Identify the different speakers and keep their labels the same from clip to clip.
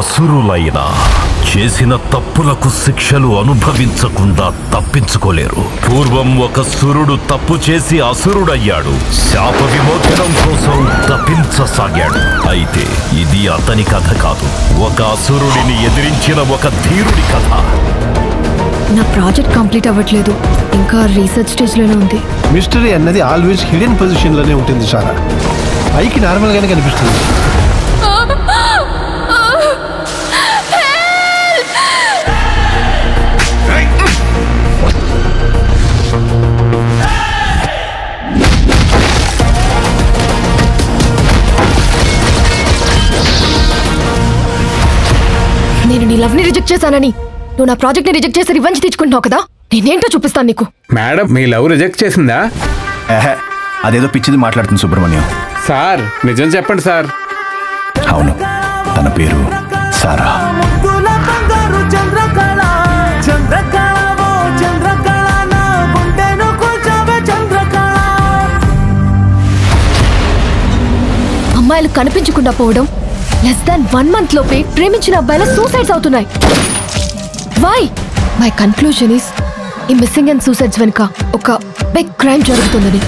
Speaker 1: అసురులైనా చేసిన తప్పులకు శిక్షలు అనుభవించకుండా తప్పించుకోలేరు. పూర్వం ఒక సురుడు తప్పు చేసి అసురుడయ్యాడు. శాప విమోచనం కోసం తప్పించసాగాడు. అయితే ఇది అతని కథ కాదు, ఒక అసురుడిని ఎదిరించిన ఒక ధీరుడి కథ.
Speaker 2: నా ప్రాజెక్ట్ కంప్లీట్ అవ్వట్లేదు, ఇంకా రీసెర్చ్ స్టేజ్లోనే ఉంది.
Speaker 3: మిస్టరీ అన్నది ఆల్వేస్ హిడెన్ పొజిషన్లోనే ఉంటుంది సారా. పైకి నార్మల్గానే కనిపిస్తుంది.
Speaker 2: నేను నీ లవ్ ని రిజెక్ట్ చేశానని నువ్వు నా ప్రాజెక్ట్ ని రిజెక్ట్ చేసి రివెంజ్ తీర్చుకుంటున్నావు కదా, నేనేంటో చూపిస్తాను నీకు.
Speaker 4: మేడం, మీ లవ్ రిజెక్ట్ చేసిందా?
Speaker 5: అదేదో పిచ్చిది మాట్లాడుతుంది సుబ్రహ్మణ్యం.
Speaker 4: సార్ నిజం చెప్పండి సార్.
Speaker 5: అవును, తన పేరు సారా.
Speaker 2: అమ్మాయిలు కనిపించకుండా పోవడం, లెస్ దాన్ 1 month లోపే ప్రేమించిన అబ్బాయిల సూసైడ్స్ అవుతున్నాయి. వై? మై కన్క్లూజన్ ఈస్ ఈ మిస్సింగ్ అండ్ సూసైడ్స్ వెనుక ఒక బిగ్ క్రైమ్ జరుగుతుందని.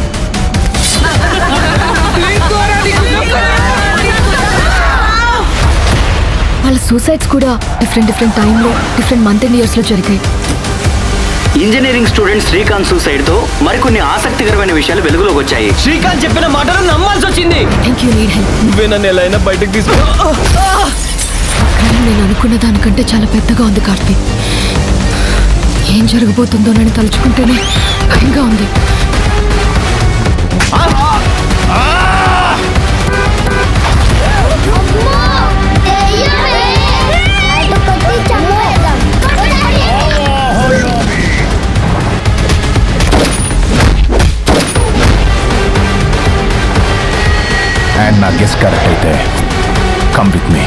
Speaker 2: వాళ్ళ సూసైడ్స్ కూడా డిఫరెంట్ టైంలో, డిఫరెంట్ మంత్ అండ్ ఇయర్స్ లో జరిగాయి.
Speaker 6: ఇంజనీరింగ్ స్టూడెంట్ శ్రీకాంత్ సూసైడ్ తో మరికొన్ని ఆసక్తికరమైన విషయాలు వెలుగులోకి వచ్చాయి.
Speaker 7: శ్రీకాంత్ చెప్పిన మాటలు నమ్మాల్సి వచ్చింది.
Speaker 2: Thank you, need help.
Speaker 7: నువ్వే నన్ను ఎలా అయినా బయటకు తీసుకో.
Speaker 2: నేను అనుకున్న దానికంటే చాలా పెద్దగా ఉంది కార్తీ. ఏం జరగబోతుందోనని తలుచుకుంటేనే భయంగా ఉంది.
Speaker 5: అండ్ నా గెస్ కరెక్ట్ అయితే కమ్ విత్ మీ.